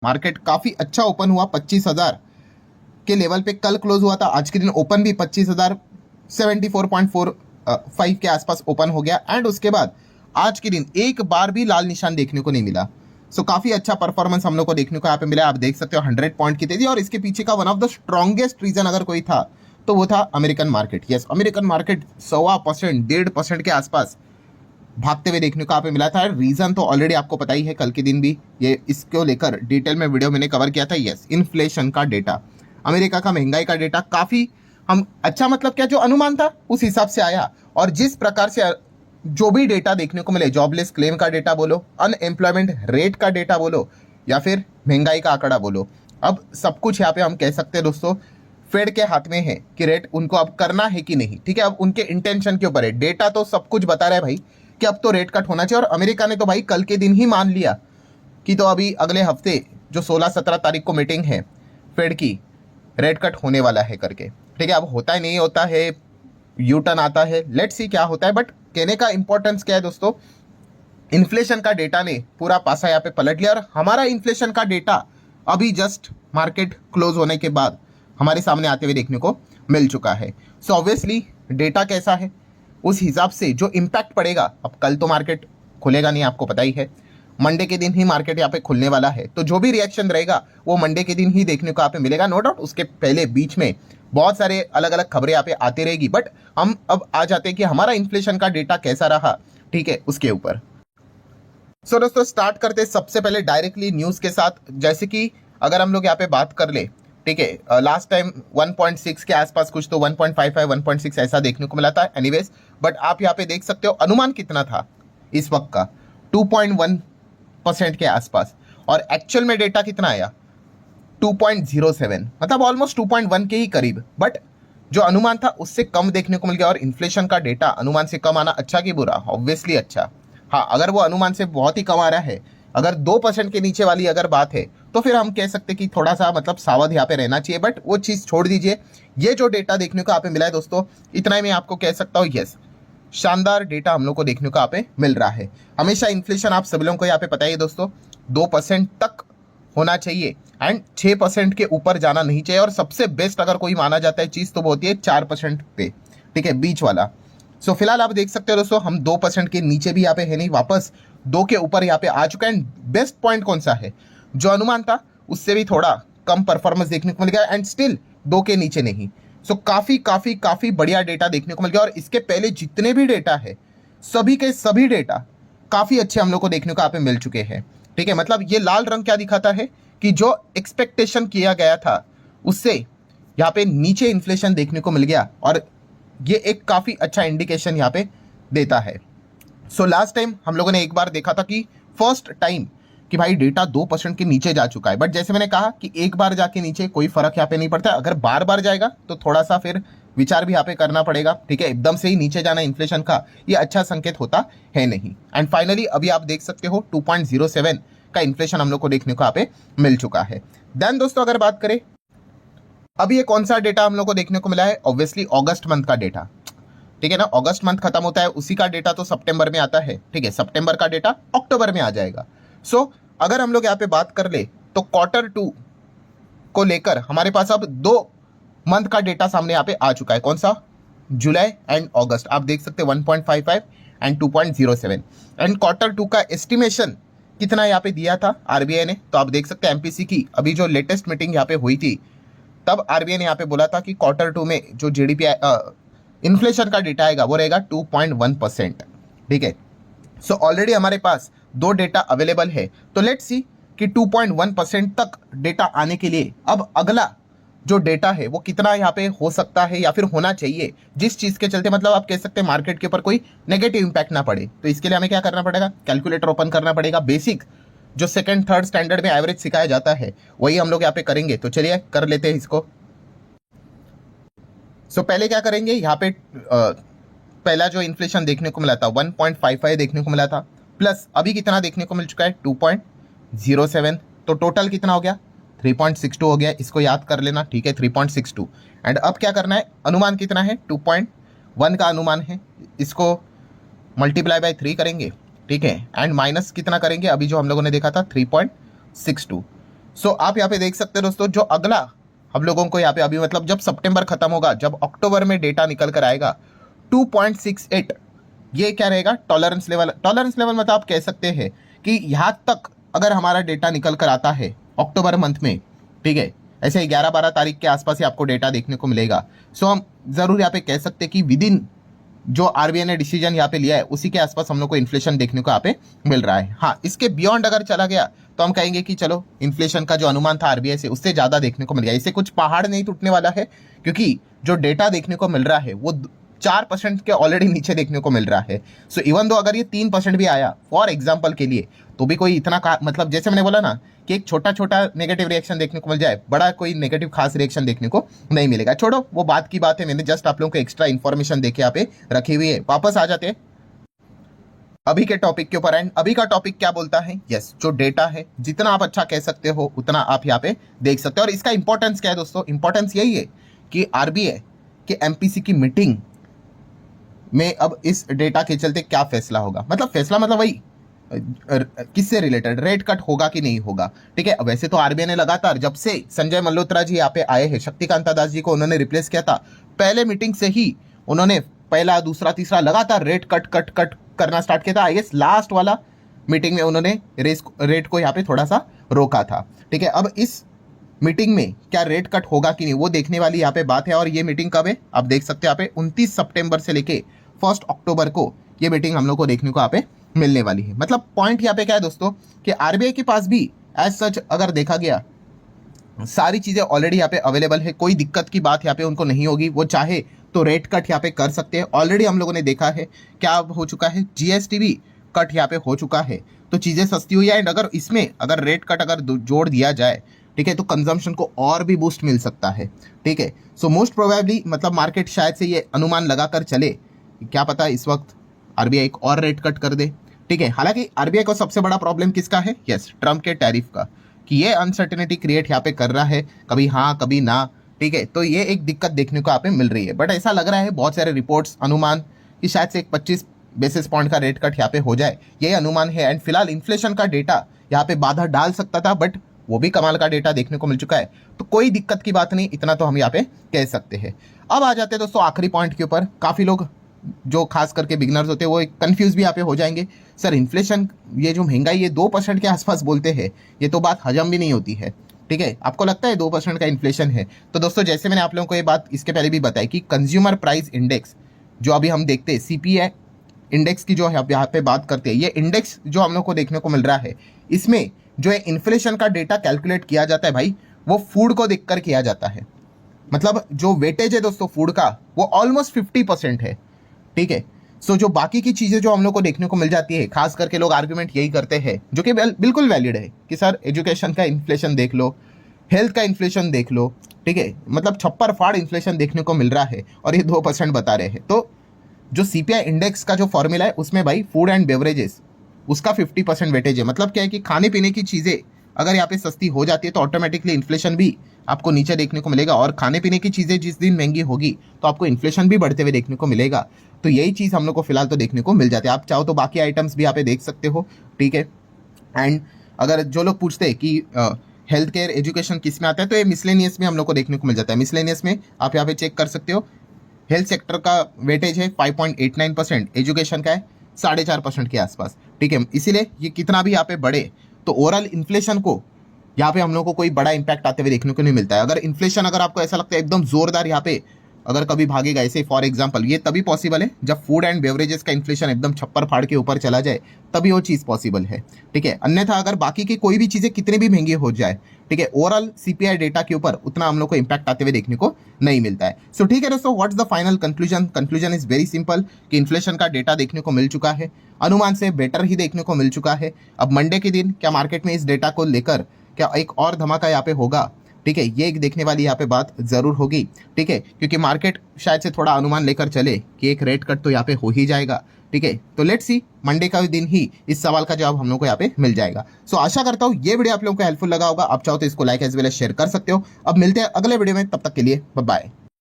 Market काफी अच्छा open हुआ, 25,000 के लेवल पे कल क्लोज हुआ था। आज के दिन ओपन भी 25,074.45 के आसपास ओपन हो गया एंड उसके बाद आज के दिन एक बार भी लाल निशान देखने को नहीं मिला। सो काफी अच्छा परफॉर्मेंस हम लोग को देखने को यहाँ पे मिला। आप देख सकते हो 100 पॉइंट की तेजी, और इसके पीछे का one of the strongest reason अगर कोई था तो वो था American market. Yes, American market 1.25%, 1.5% के आसपास भागते हुए देखने को यहाँ पे मिला था। रीजन तो ऑलरेडी आपको पता ही है, कल के दिन भी ये इसको लेकर डिटेल में वीडियो मैंने कवर किया था। यस, इन्फ्लेशन का डेटा, अमेरिका का महंगाई का डेटा काफी हम अच्छा, मतलब क्या जो अनुमान था उस हिसाब से आया। और जिस प्रकार से जो भी डेटा देखने को मिले, जॉबलेस क्लेम का डेटा बोलो, अनएम्प्लॉयमेंट रेट का डेटा बोलो, या फिर महंगाई का आंकड़ा बोलो, अब सब कुछ यहाँ पे हम कह सकते हैं दोस्तों फेड के हाथ में है कि रेट उनको अब करना है कि नहीं। ठीक है, अब उनके इंटेंशन के ऊपर है। डेटा तो सब कुछ बता रहा है भाई कि अब तो रेट कट होना चाहिए, और अमेरिका ने तो भाई कल के दिन ही मान लिया कि तो अभी अगले हफ्ते जो 16-17 तारीख को मीटिंग है फेड की, रेट कट होने वाला है करके। ठीक है, अब होता है नहीं होता है, यू टर्न आता है, लेट्स सी क्या होता है। बट कहने का इंपॉर्टेंस क्या है दोस्तों, इन्फ्लेशन का डेटा ने पूरा पासा यहाँ पे पलट लिया, और हमारा इन्फ्लेशन का डेटा अभी जस्ट मार्केट क्लोज होने के बाद हमारे सामने आते हुए देखने को मिल चुका है। सो ऑब्वियसली डेटा कैसा है उस हिसाब से जो इम्पैक्ट पड़ेगा, अब कल तो मार्केट खुलेगा नहीं, आपको पता ही है, मंडे के दिन ही मार्केट यहाँ पे खुलने वाला है। तो जो भी रिएक्शन रहेगा वो मंडे के दिन ही देखने को यहाँ पे मिलेगा, नो डाउट। उसके पहले बीच में बहुत सारे अलग अलग खबरें यहाँ पे आती रहेगी, बट हम अब आ जाते हैं कि हमारा इन्फ्लेशन का डेटा कैसा रहा, ठीक है, उसके ऊपर। सो दोस्तों स्टार्ट करते सबसे पहले डायरेक्टली न्यूज़ के साथ। जैसे कि अगर हम लोग यहाँ पे बात कर ले, ठीक है, लास्ट टाइम 1.6 के आसपास कुछ, तो 1.55 1.6 ऐसा देखने को मिला था एनीवेज। बट आप यहाँ पे देख सकते हो अनुमान कितना था इस वक्त का, 2.1% के आसपास, और एक्चुअल में डेटा कितना आया 2.07, मतलब ऑलमोस्ट 2.1 के ही करीब। बट जो अनुमान था उससे कम देखने को मिल गया, और इन्फ्लेशन का डेटा अनुमान से कम आना अच्छा कि बुरा? ऑब्वियसली अच्छा। हाँ, अगर वो अनुमान से बहुत ही कम आ रहा है, अगर 2% के नीचे वाली अगर बात है, तो फिर हम कह सकते कि थोड़ा सा मतलब सावध यहाँ पे रहना चाहिए। बट वो चीज़ छोड़ दीजिए, ये जो डेटा देखने को यहाँ पे मिला है दोस्तों, इतना ही मैं आपको कह सकता हूँ, यस, शानदार डेटा हम लोग को देखने को यहाँ पे मिल रहा है। हमेशा इन्फ्लेशन आप सभी लोगों को यहाँ पे पता ही है दोस्तों, 2% तक होना चाहिए एंड 6% के ऊपर जाना नहीं चाहिए। और सबसे बेस्ट अगर कोई माना जाता है चीज़ तो वो होती है 4% पे, ठीक है, बीच वाला। सो फिलहाल आप देख सकते हो दोस्तों, हम 2% के नीचे भी यहाँ पे है नहीं, वापस 2 के ऊपर यहाँ पे आ चुका है। एंड बेस्ट पॉइंट कौन सा है, जो अनुमान था उससे भी थोड़ा कम परफॉर्मेंस देखने को मिल गया, एंड स्टिल 2 के नीचे नहीं। सो काफ़ी काफ़ी काफ़ी बढ़िया डेटा देखने को मिल गया। और इसके पहले जितने भी डेटा है, सभी के सभी डेटा काफ़ी अच्छे हम लोग को देखने को यहाँ पे मिल चुके हैं। ठीक है, मतलब ये लाल रंग क्या दिखाता है कि जो एक्सपेक्टेशन किया गया था उससे यहाँ पे नीचे इन्फ्लेशन देखने को मिल गया, और ये एक काफ़ी अच्छा इंडिकेशन यहाँ पे देता है। सो लास्ट टाइम हम लोगों ने एक बार देखा था कि फर्स्ट टाइम कि भाई डेटा 2% के नीचे जा चुका है। बट जैसे मैंने कहा कि एक बार जाके नीचे कोई फर्क यहाँ पे नहीं पड़ता, अगर बार बार जाएगा तो थोड़ा सा फिर विचार भी यहाँ पे करना पड़ेगा। ठीक है, एकदम से ही नीचे जाना इन्फ्लेशन का ये अच्छा संकेत होता है नहीं। एंड फाइनली अभी आप देख सकते हो 2.07 का इन्फ्लेशन हम लोग को देखने को यहाँ पे मिल चुका है। देन दोस्तों अगर बात करें, अभी ये कौन सा डेटा हम लोग को देखने को मिला है, ऑब्वियसली अगस्त मंथ का डेटा। ठीक है ना, अगस्त मंथ खत्म होता है, उसी का डेटा तो सितंबर में आता है। ठीक है, सितंबर का डेटा अक्टूबर में आ जाएगा। सो अगर हम लोग यहाँ पे बात कर ले तो Q2 को लेकर हमारे पास अब 2 मंथ का डेटा सामने यहाँ पे आ चुका है। कौन सा, जुलाई एंड अगस्त। आप देख सकते हैं 1.55 एंड 2.07। एंड Q2 का एस्टिमेशन कितना यहाँ पे दिया था आरबीआई ने, तो आप देख सकते हैं एमपीसी की अभी जो लेटेस्ट मीटिंग यहाँ पे हुई थी, तब आरबीआई ने यहाँ पे बोला था कि Q2 में जो जीडीपी इन्फ्लेशन का डेटा आएगा वो रहेगा 2.1%। ठीक है, सो ऑलरेडी हमारे पास 2 डेटा अवेलेबल है, तो लेट्स सी कि 2.1% तक डेटा आने के लिए अब अगला जो डेटा है वो कितना यहाँ पे हो सकता है या फिर होना चाहिए, जिस चीज़ के चलते मतलब आप कह सकते हैं मार्केट के ऊपर कोई नेगेटिव इंपैक्ट ना पड़े। तो इसके लिए हमें क्या करना पड़ेगा, कैलकुलेटर ओपन करना पड़ेगा। बेसिक जो सेकंड थर्ड स्टैंडर्ड में एवरेज सिखाया जाता है वही हम लोग यहाँ पे करेंगे। तो चलिए कर लेते हैं इसको। सो पहले क्या करेंगे, यहाँ पे पहला जो इन्फ्लेशन देखने को मिला था 1.55 देखने को मिला था, प्लस अभी कितना देखने को मिल चुका है 2.07, तो टोटल कितना हो गया 3.62 हो गया। इसको याद कर लेना, ठीक है, 3.62। एंड अब क्या करना है, अनुमान कितना है 2.1 का अनुमान है, इसको मल्टीप्लाई बाय 3 करेंगे। ठीक है, एंड माइनस कितना करेंगे, अभी जो हम लोगों ने देखा था 3.62। सो आप यहाँ पे देख सकते हो दोस्तों, जो अगला हम लोगों को यहाँ पे अभी मतलब जब सितंबर खत्म होगा, जब अक्टूबर में डेटा निकल कर आएगा 2.68, ये क्या रहेगा टॉलरेंस लेवल। टॉलरेंस लेवल मतलब आप कह सकते हैं कि यहाँ तक अगर हमारा डेटा निकल कर आता है अक्टूबर मंथ में, ठीक है, ऐसे 11-12 तारीख के आसपास ही आपको डेटा देखने को मिलेगा। सो हम जरूर यहाँ पे कह सकते हैं कि विद इन जो आरबीआई ने डिसीजन यहाँ पे लिया है उसी के आसपास हम लोग को इन्फ्लेशन देखने को यहाँ पे मिल रहा है। हाँ, इसके बियॉन्ड अगर चला गया तो हम कहेंगे कि चलो इन्फ्लेशन का जो अनुमान था आरबीआई से उससे ज्यादा देखने को मिल गया। इससे कुछ पहाड़ नहीं टूटने वाला है, क्योंकि जो डेटा देखने को मिल रहा है वो 4% के ऑलरेडी नीचे देखने को मिल रहा है। सो इवन दो अगर ये 3% भी आया फॉर एग्जाम्पल के लिए, तो भी कोई इतना मतलब जैसे मैंने बोला ना कि एक छोटा छोटा नेगेटिव रिएक्शन देखने को मिल जाए, बड़ा कोई नेगेटिव खास रिएक्शन देखने को नहीं मिलेगा। छोड़ो, वो बात की बात है, मैंने जस्ट आप लोगों को एक्स्ट्रा इन्फॉर्मेशन देके यहाँ पे रखी हुई है। वापस आ जाते हैं अभी के टॉपिक के ऊपर। एंड अभी का टॉपिक क्या बोलता है, यस, जो डेटा है जितना आप अच्छा कह सकते हो उतना आप यहाँ पे देख सकते हो। और इसका इंपॉर्टेंस क्या है दोस्तों, इंपॉर्टेंस यही है कि आरबीआई के एमपीसी की मीटिंग में अब इस डेटा के चलते क्या फैसला होगा। मतलब फैसला मतलब वही किससे रिलेटेड, रेट कट होगा कि नहीं होगा, ठीक है। वैसे तो आरबीआई ने लगातार जब से संजय मल्होत्रा जी यहाँ पे आए हैं, शक्तिकांता दास जी को उन्होंने रिप्लेस किया था, पहले मीटिंग से ही उन्होंने पहला दूसरा तीसरा लगातार रेट कट करना स्टार्ट किया था। आई गेस लास्ट वाला मीटिंग में उन्होंने रेट को यहाँ पे थोड़ा सा रोका था, ठीक है। अब इस मीटिंग में क्या रेट कट होगा कि नहीं वो देखने वाली यहाँ पे बात है। और ये मीटिंग कब है आप देख सकते हैं यहाँ पे 29 सितंबर से लेके 1 अक्टूबर को ये मीटिंग हम लोग को देखने को यहाँ पे मिलने वाली है। मतलब पॉइंट यहाँ पे क्या है दोस्तों कि आरबीआई के पास भी एज सच अगर देखा गया सारी चीजें ऑलरेडी यहाँ पे अवेलेबल है, कोई दिक्कत की बात यहाँ पे उनको नहीं होगी। वो चाहे तो रेट कट यहाँ पे कर सकते हैं। ऑलरेडी हम लोगों ने देखा है क्या हो चुका है, जीएसटी भी कट यहाँ पे हो चुका है, तो चीजें सस्ती हुई है। एंड अगर इसमें अगर रेट कट अगर जोड़ दिया जाए, ठीक है, तो कंजम्पशन को और भी बूस्ट मिल सकता है, ठीक है। सो मोस्ट प्रोबेबली मतलब मार्केट शायद से ये अनुमान लगाकर चले, क्या पता इस वक्त आरबीआई एक और रेट कट कर दे, ठीक है। हालांकि आरबीआई को सबसे बड़ा प्रॉब्लम किसका है, यस, ट्रम्प के टैरिफ का, कि ये अनसर्टेनिटी क्रिएट यहाँ पे कर रहा है, कभी हाँ कभी ना, ठीक है। तो ये एक दिक्कत देखने को यहाँ पे मिल रही है। बट ऐसा लग रहा है बहुत सारे रिपोर्ट्स अनुमान कि शायद से एक 25 बेसिस पॉइंट का रेट कट यहाँ पे हो जाए, ये अनुमान है। एंड फिलहाल इन्फ्लेशन का डेटा यहाँ पे बाधा डाल सकता था, बट वो भी कमाल का डेटा देखने को मिल चुका है, तो कोई दिक्कत की बात नहीं, इतना तो हम यहाँ पे कह सकते हैं। अब आ जाते हैं दोस्तों आखिरी पॉइंट के ऊपर। काफी लोग जो खास करके बिगनर्स होते हैं वो कंफ्यूज भी यहाँ पे हो जाएंगे, सर इन्फ्लेशन ये जो महंगाई ये 2% के आसपास बोलते हैं, ये तो बात हजम भी नहीं होती है, ठीक है। आपको लगता है 2% का इन्फ्लेशन है? तो दोस्तों जैसे मैंने आप लोगों को ये बात इसके पहले भी बताई कि कंज्यूमर प्राइस इंडेक्स जो अभी हम देखते हैं, सीपीआई इंडेक्स की जो यहाँ पे बात करते हैं, ये इंडेक्स जो हम लोग को देखने को मिल रहा है, इसमें जो है इन्फ्लेशन का डेटा कैलकुलेट किया जाता है भाई, वो फूड को देखकर किया जाता है। मतलब जो वेटेज है दोस्तों फूड का वो ऑलमोस्ट 50% है, ठीक है। सो जो बाकी की चीजें जो हम लोग को देखने को मिल जाती है, खास करके लोग आर्ग्यूमेंट यही करते हैं जो कि बिल्कुल वैलिड है कि सर एजुकेशन का इन्फ्लेशन देख लो, हेल्थ का इन्फ्लेशन देख लो, ठीक है, मतलब छप्पर फाड़ इन्फ्लेशन देखने को मिल रहा है और ये 2% बता रहे हैं। तो जो सीपीआई इंडेक्स का जो फॉर्मूला है उसमें भाई फूड एंड बेवरेजेस उसका 50% वेटेज है। मतलब क्या है कि खाने पीने की चीजें अगर यहाँ पे सस्ती हो जाती है तो ऑटोमेटिकली इन्फ्लेशन भी आपको नीचे देखने को मिलेगा, और खाने पीने की चीजें जिस दिन महंगी होगी तो आपको इन्फ्लेशन भी बढ़ते हुए देखने को मिलेगा। तो यही चीज हम लोग को फिलहाल तो देखने को मिल जाती है। आप चाहो तो बाकी आइटम्स भी यहाँ पे देख सकते हो, ठीक है। एंड अगर जो लोग पूछते हैं कि हेल्थ केयर एजुकेशन किस में आता है, तो ये मिसलेनियस में हम लोग को देखने को मिल जाता है। मिसलेनियस में आप यहाँ पे चेक कर सकते हो, हेल्थ सेक्टर का वेटेज है 5.89%, एजुकेशन का है 4.5% के आसपास, ठीक है। इसीलिए ये कितना भी यहाँ पे बढ़े तो ओवरऑल इन्फ्लेशन को यहाँ पे हम लोग को कोई बड़ा इंपैक्ट आते हुए देखने को नहीं मिलता है। अगर इन्फ्लेशन अगर आपको ऐसा लगता है एकदम जोरदार यहाँ पे अगर कभी भागेगा, ऐसे फॉर एग्जांपल ये तभी पॉसिबल है जब फूड एंड बेवरेजेस का इन्फ्लेशन एकदम छप्पर फाड़ के ऊपर चला जाए, तभी वो चीज़ पॉसिबल है, ठीक है। अन्यथा अगर बाकी की कोई भी चीज़ें कितनी भी महंगी हो जाए, ठीक है, ओवरऑल सीपीआई डेटा के ऊपर उतना हम लोग को इंपैक्ट आते हुए देखने को नहीं मिलता है। सो ठीक है दोस्तों, what's the final conclusion? Conclusion is very simple कि इन्फ्लेशन का डेटा देखने को मिल चुका है, अनुमान से बेटर ही देखने को मिल चुका है। अब मंडे के दिन क्या मार्केट में इस डेटा को लेकर क्या एक और धमाका यहाँ पे होगा, ठीक है, ये एक देखने वाली यहाँ पे बात जरूर होगी, ठीक है, क्योंकि मार्केट शायद से थोड़ा अनुमान लेकर चले कि एक रेट कट तो यहाँ पे हो ही जाएगा, ठीक है। तो लेट्स सी, मंडे का दिन ही इस सवाल का जवाब हम लोग को यहाँ पे मिल जाएगा। सो आशा करता हूँ ये वीडियो आप लोगों को हेल्पफुल लगा होगा। आप चाहो तो इसको like as well as share कर सकते हो। अब मिलते हैं अगले वीडियो में, तब तक के लिए बाय बाय।